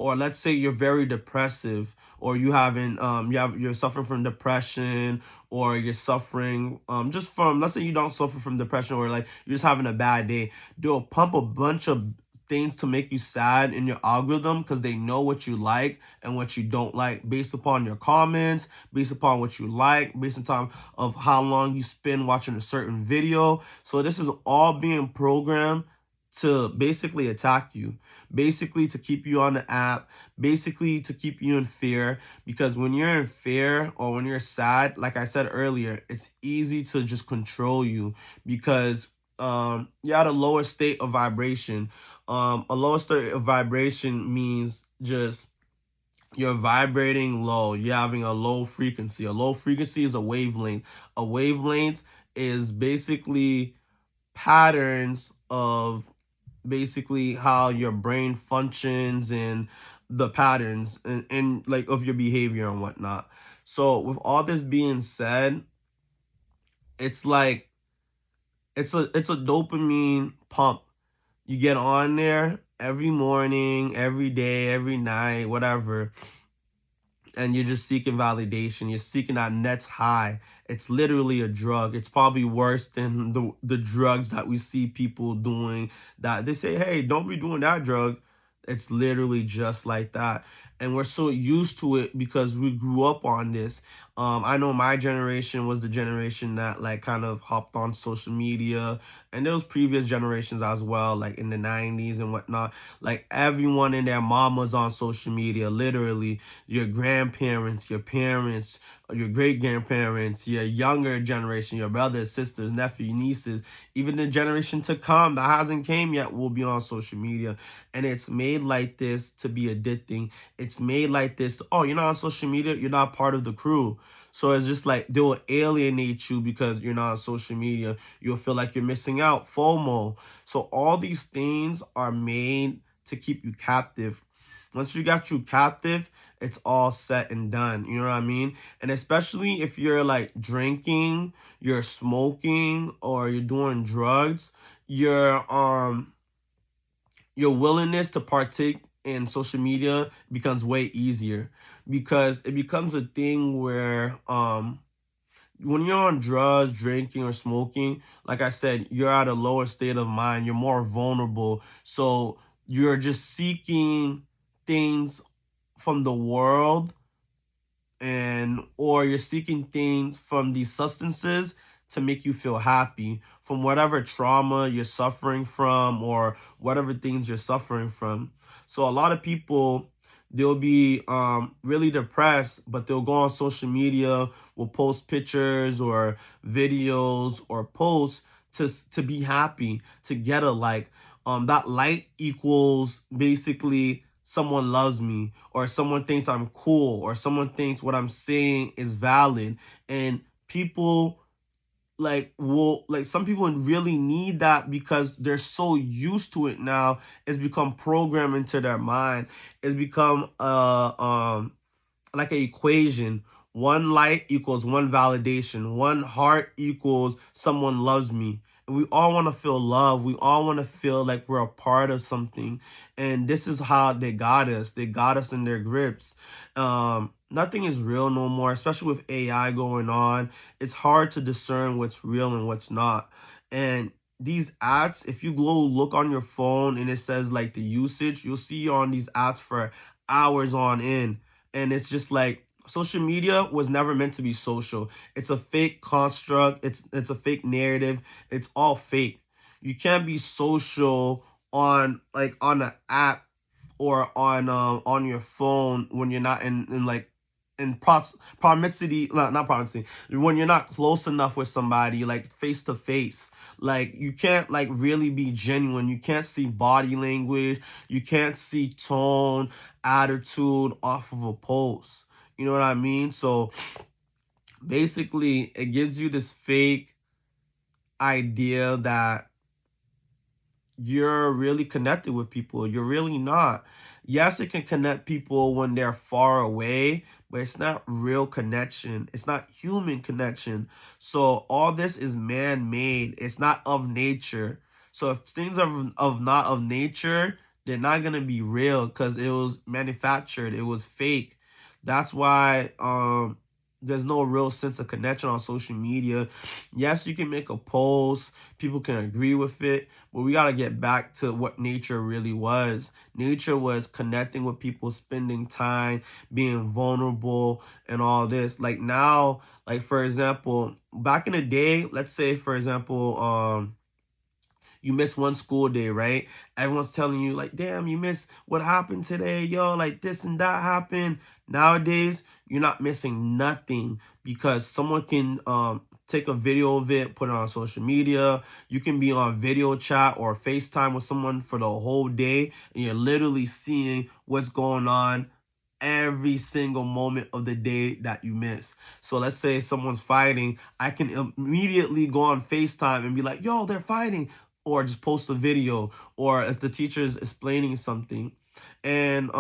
or let's say you're very depressive, or you're suffering from depression, or you're suffering just from, let's say you don't suffer from depression, or like you're just having a bad day, they'll pump a bunch of things to make you sad in your algorithm because they know what you like and what you don't like based upon your comments, based upon what you like, based on time of how long you spend watching a certain video. So this is all being programmed to basically attack you, basically to keep you on the app, basically to keep you in fear. Because when you're in fear or when you're sad, like I said earlier, it's easy to just control you because you're at a lower state of vibration. A lower state of vibration means just you're vibrating low. You're having a low frequency. A low frequency is a wavelength. A wavelength is basically patterns of basically how your brain functions and the patterns and like of your behavior and whatnot. So with all this being said, it's like it's a dopamine pump. You get on there every morning, every day, every night, whatever, and you're just seeking validation. You're seeking that next high. It's literally a drug. It's probably worse than the drugs that we see people doing that they say, hey, don't be doing that drug. It's literally just like that. And we're so used to it because we grew up on this. I know my generation was the generation that like kind of hopped on social media, and there was previous generations as well, like in the 90s and whatnot. Like everyone and their mom was on social media, literally. Your grandparents, your parents, your great grandparents, your younger generation, your brothers, sisters, nephews, nieces, even the generation to come that hasn't came yet will be on social media. And it's made like this to be addicting. It's made like this to, oh, you're not on social media, you're not part of the crew. So it's just like they will alienate you because you're not on social media. You'll feel like you're missing out, FOMO. So all these things are made to keep you captive. Once you got you captive, it's all set and done. You know what I mean? And especially if you're like drinking, you're smoking, or you're doing drugs, your willingness to partake in social media becomes way easier because it becomes a thing where when you're on drugs, drinking, or smoking, like I said, you're at a lower state of mind. You're more vulnerable. So you're just seeking things from the world, and or you're seeking things from these substances to make you feel happy from whatever trauma you're suffering from or whatever things you're suffering from. So a lot of people, they'll be really depressed, but they'll go on social media, will post pictures or videos or posts to be happy, to get a like. That like equals basically someone loves me, or someone thinks I'm cool, or someone thinks what I'm saying is valid. And people like some people really need that because they're so used to it now. It's become programmed into their mind. It's become like an equation. One like equals one validation. One heart equals someone loves me. And we all want to feel love. We all want to feel like we're a part of something. And this is how they got us. They got us in their grips. Nothing is real no more, especially with AI going on. It's hard to discern what's real and what's not. And these apps, if you go look on your phone and it says like the usage, you'll see on these apps for hours on end. And it's just like social media was never meant to be social. It's a fake construct. It's a fake narrative. It's all fake. You can't be social on an app or on your phone when you're not in like in proximity, not proximity, when you're not close enough with somebody, like face to face. Like you can't like really be genuine. You can't see body language. You can't see tone, attitude off of a post. You know what I mean? So basically, it gives you this fake idea that you're really connected with people. You're really not. Yes, it can connect people when they're far away, but it's not real connection. It's not human connection. So all this is man-made. It's not of nature. So if things are of not of nature, they're not gonna be real because it was manufactured, it was fake. That's why there's no real sense of connection on social media. Yes, you can make a post, people can agree with it, but we gotta get back to what nature really was. Nature was connecting with people, spending time, being vulnerable, and all this. Like now, like for example, back in the day, let's say for example, you miss one school day, right? Everyone's telling you like, damn, you missed what happened today, yo, like this and that happened. Nowadays, you're not missing nothing because someone can take a video of it, put it on social media. You can be on video chat or FaceTime with someone for the whole day, and you're literally seeing what's going on every single moment of the day that you miss. So let's say someone's fighting, I can immediately go on FaceTime and be like, yo, they're fighting, or just post a video, or if the teacher is explaining something. And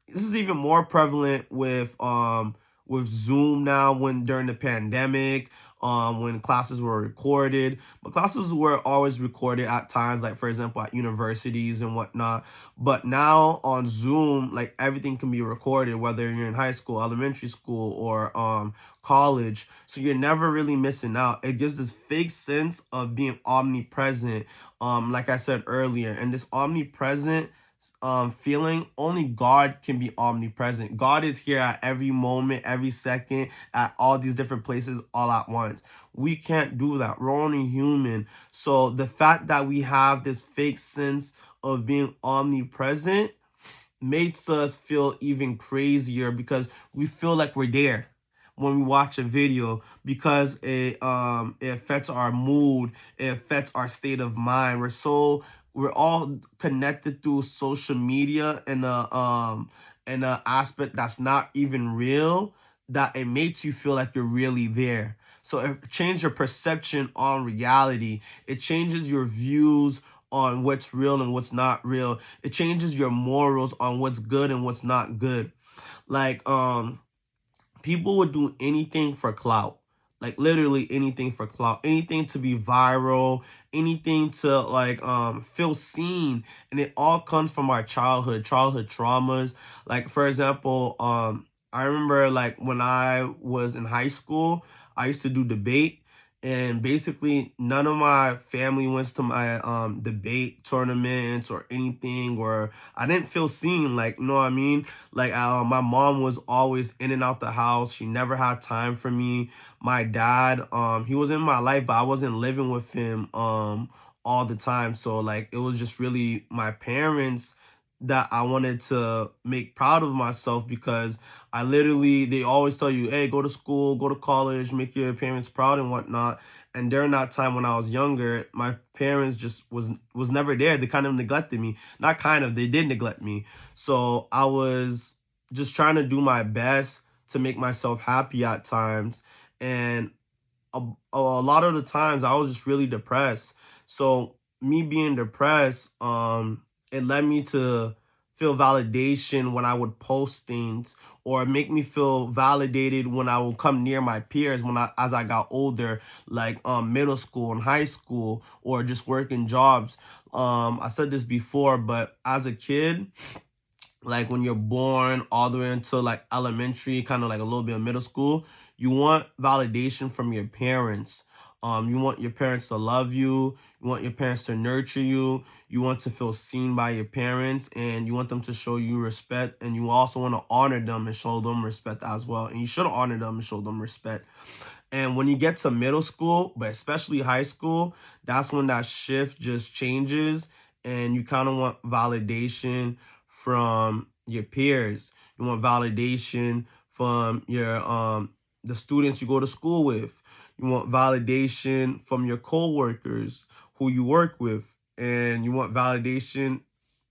this is even more prevalent with Zoom now, when during the pandemic, when classes were recorded. But classes were always recorded at times, like for example at universities and whatnot. But now on Zoom, like everything can be recorded, whether you're in high school, elementary school, or college. So you're never really missing out. It gives this fake sense of being omnipresent, like I said earlier. And this omnipresent feeling, only God can be omnipresent. God is here at every moment, every second, at all these different places all at once. We can't do that. We're only human. So the fact that we have this fake sense of being omnipresent makes us feel even crazier, because we feel like we're there when we watch a video, because it affects our mood, it affects our state of mind. We're all connected through social media in a aspect that's not even real, that it makes you feel like you're really there. So it changes your perception on reality. It changes your views on what's real and what's not real. It changes your morals on what's good and what's not good. Like people would do anything for clout. Like literally anything for clout, anything to be viral, anything to like feel seen. And it all comes from our childhood traumas. Like for example, I remember like when I was in high school, I used to do debate, and basically none of my family went to my debate tournaments or anything, or I didn't feel seen. Like, you know what I mean? Like my mom was always in and out the house. She never had time for me. My dad, he was in my life, but I wasn't living with him all the time. So like it was just really my parents that I wanted to make proud of myself, because they always tell you, hey, go to school, go to college, make your parents proud and whatnot. And during that time when I was younger, my parents just was never there. They kind of neglected me. Not kind of, they did neglect me. So I was just trying to do my best to make myself happy at times. And a lot of the times I was just really depressed. So me being depressed, it led me to feel validation when I would post things, or make me feel validated when I would come near my peers as I got older, like middle school and high school, or just working jobs. I said this before, but as a kid, like when you're born all the way until like elementary, kind of like a little bit of middle school, you want validation from your parents. You want your parents to love you. You want your parents to nurture you. You want to feel seen by your parents, and you want them to show you respect. And you also want to honor them and show them respect as well. And you should honor them and show them respect. And when you get to middle school, but especially high school, that's when that shift just changes, and you kind of want validation from your peers. You want validation from your the students you go to school with. You want validation from your coworkers who you work with, and you want validation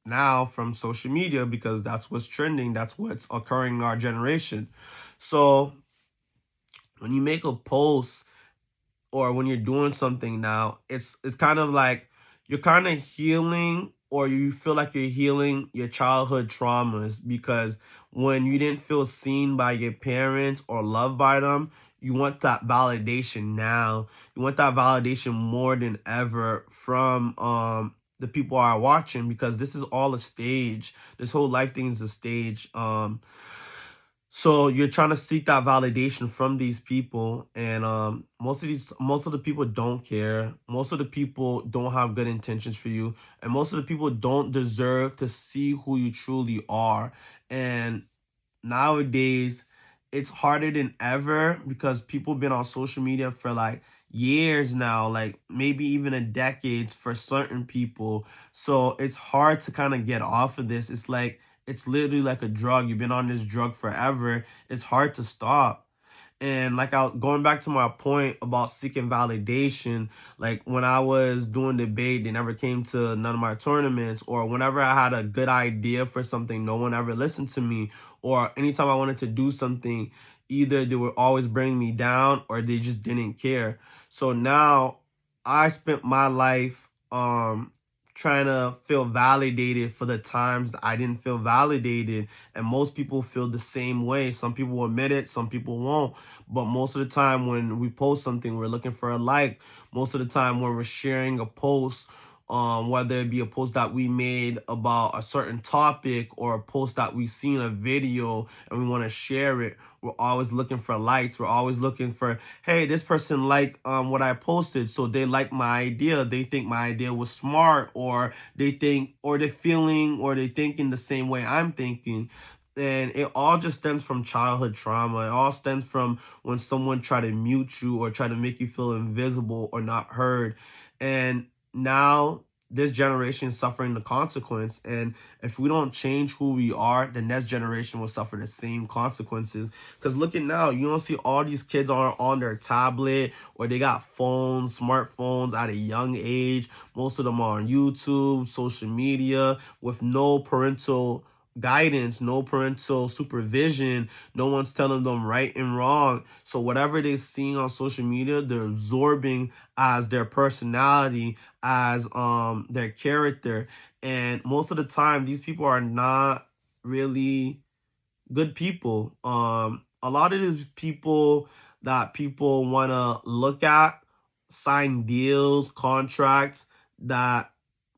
now from social media, because that's what's trending, that's what's occurring in our generation. So when you make a post, or when you're doing something now, it's kind of like you're kind of healing, or you feel like you're healing your childhood traumas, because when you didn't feel seen by your parents or loved by them, you want that validation now. You want that validation more than ever from the people are watching, because this is all a stage. This whole life thing is a stage. So you're trying to seek that validation from these people, and most of the people don't care. Most of the people don't have good intentions for you, and most of the people don't deserve to see who you truly are. And nowadays, it's harder than ever because people been on social media for like years now, like maybe even a decade for certain people. So it's hard to kind of get off of this. It's like it's literally like a drug. You've been on this drug forever. It's hard to stop. And like going back to my point about seeking validation, like when I was doing debate, they never came to none of my tournaments, or whenever I had a good idea for something, no one ever listened to me, or anytime I wanted to do something, either they were always bringing me down or they just didn't care. So now I spent my life trying to feel validated for the times that I didn't feel validated. And most people feel the same way. Some people will admit it, some people won't. But most of the time when we post something, we're looking for a like. Most of the time when we're sharing a post, whether it be a post that we made about a certain topic or a post that we seen a video and we want to share it, we're always looking for likes. We're always looking for, hey, this person liked what I posted, so they like my idea. They think my idea was smart, or they think, or they're feeling, or they thinking the same way I'm thinking. And it all just stems from childhood trauma. It all stems from when someone try to mute you or try to make you feel invisible or not heard. And now this generation is suffering the consequence. And if we don't change who we are, the next generation will suffer the same consequences. Because look at now, you don't see all these kids are on their tablet, or they got phones, smartphones at a young age. Most of them are on YouTube, social media, with no parental guidance, no parental supervision. No one's telling them right and wrong. So whatever they're seeing on social media, they're absorbing as their personality, as their character. And most of the time, these people are not really good people. A lot of these people that people want to look at sign deals, contracts that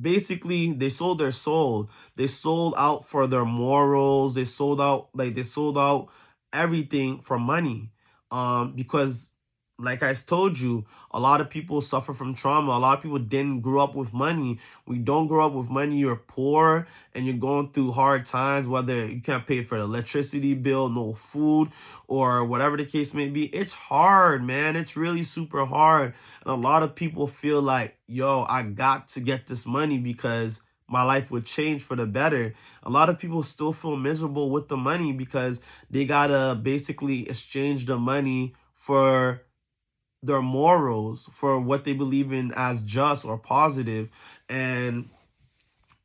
basically they sold their soul. They sold out for their morals. They sold out everything for money. Because like I told you, a lot of people suffer from trauma. A lot of people didn't grow up with money. We don't grow up with money. You're poor and you're going through hard times, whether you can't pay for the electricity bill, no food, or whatever the case may be. It's hard, man. It's really super hard. And a lot of people feel like, yo, I got to get this money because my life would change for the better. A lot of people still feel miserable with the money because they gotta basically exchange the money for their morals, for what they believe in as just or positive. And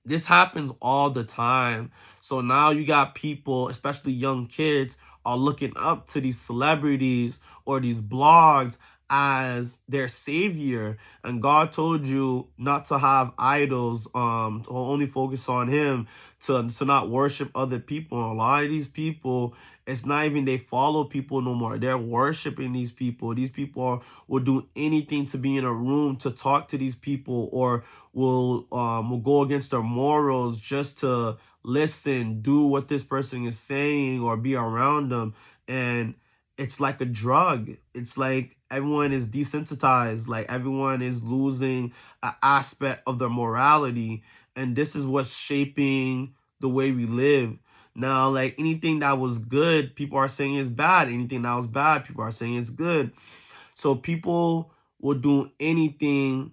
this happens all the time. So now you got people, especially young kids, are looking up to these celebrities or these blogs as their savior. And God told you not to have idols, to only focus on him, to not worship other people. And a lot of these people, it's not even they follow people no more. They're worshiping these people. These people will do anything to be in a room to talk to these people, or will go against their morals just to listen, do what this person is saying, or be around them. And it's like a drug. It's like everyone is desensitized, like everyone is losing an aspect of their morality. And this is what's shaping the way we live. Now, like anything that was good, people are saying is bad. Anything that was bad, people are saying is good. So people will do anything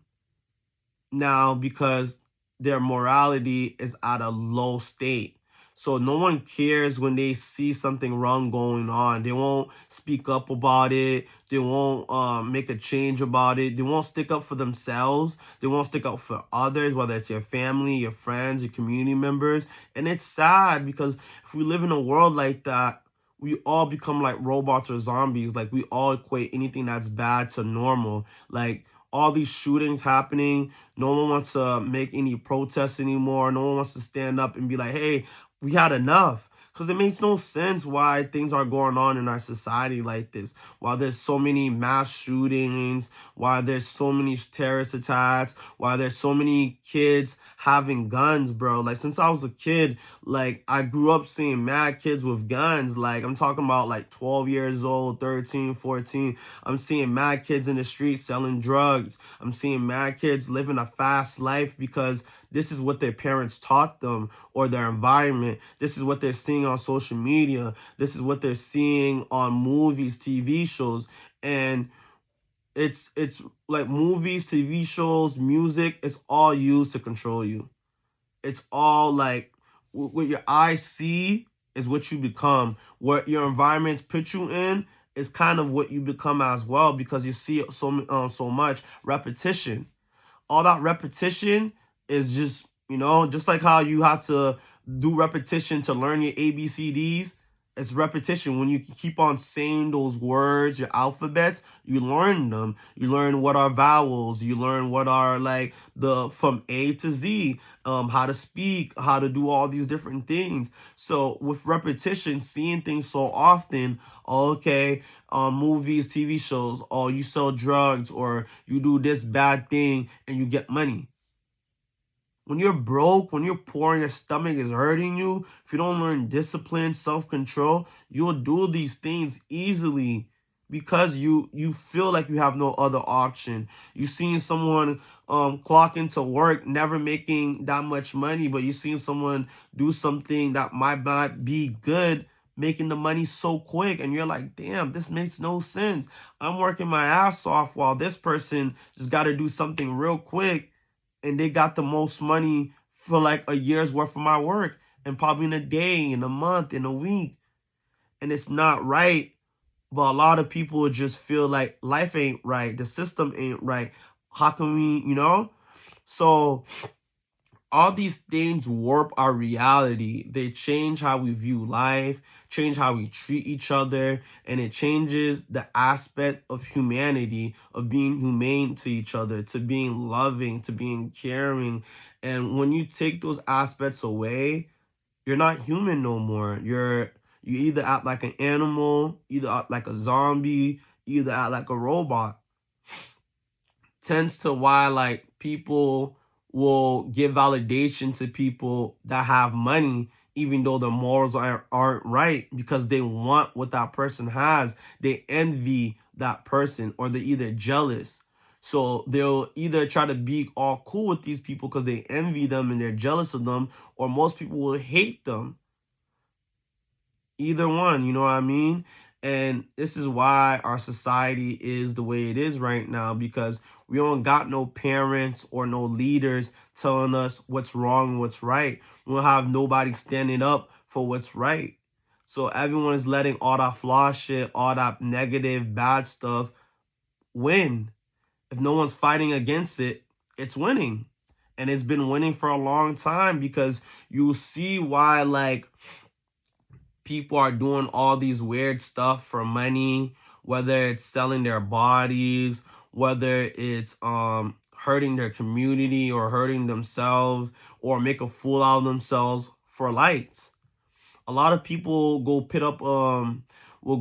now because their morality is at a low state. So no one cares when they see something wrong going on. They won't speak up about it. They won't make a change about it. They won't stick up for themselves. They won't stick up for others, whether it's your family, your friends, your community members. And it's sad because if we live in a world like that, we all become like robots or zombies. Like we all equate anything that's bad to normal. Like all these shootings happening, no one wants to make any protests anymore. No one wants to stand up and be like, hey, we had enough. Because it makes no sense why things are going on in our society like this. Why there's so many mass shootings, why there's so many terrorist attacks, why there's so many kids having guns, bro. Like, since I was a kid, like, I grew up seeing mad kids with guns. Like, I'm talking about like 12 years old, 13, 14. I'm seeing mad kids in the streets selling drugs. I'm seeing mad kids living a fast life because this is what their parents taught them, or their environment. This is what they're seeing on social media. This is what they're seeing on movies, TV shows. And it's like movies, TV shows, music, it's all used to control you. It's all like what your eyes see is what you become. What your environments put you in is kind of what you become as well, because you see it so much repetition. All that repetition is just, just like how you have to do repetition to learn your ABCDs. It's repetition. When you keep on saying those words, your alphabet, you learn them. You learn what are vowels. You learn what are like the from A to Z, how to speak, how to do all these different things. So with repetition, seeing things so often, okay, movies, TV shows, or you sell drugs, or you do this bad thing and you get money. When you're broke, when you're poor, and your stomach is hurting you, if you don't learn discipline, self-control, you'll do these things easily because you feel like you have no other option. You seen someone clock into work, never making that much money, but you seen someone do something that might not be good, making the money so quick, and you're like, damn, this makes no sense. I'm working my ass off while this person just got to do something real quick, and they got the most money for like a year's worth of my work, and probably in a day, in a month, in a week. And it's not right. But a lot of people just feel like life ain't right. The system ain't right. How can we? So all these things warp our reality. They change how we view life, change how we treat each other, and it changes the aspect of humanity, of being humane to each other, to being loving, to being caring. And when you take those aspects away, you're not human no more. You either act like an animal, either act like a zombie, either act like a robot. Tends to why like people will give validation to people that have money, even though their morals aren't right, because they want what that person has. They envy that person, or they're either jealous. So they'll either try to be all cool with these people because they envy them and they're jealous of them, or most people will hate them. Either one, you know what I mean? And this is why our society is the way it is right now, because we don't got no parents or no leaders telling us what's wrong and what's right. We don't have nobody standing up for what's right. So everyone is letting all that flaw shit, all that negative, bad stuff win. If no one's fighting against it, it's winning. And it's been winning for a long time, because you see why, like, people are doing all these weird stuff for money, whether it's selling their bodies, whether it's hurting their community or hurting themselves, or make a fool out of themselves for likes. A lot of people go pit up will go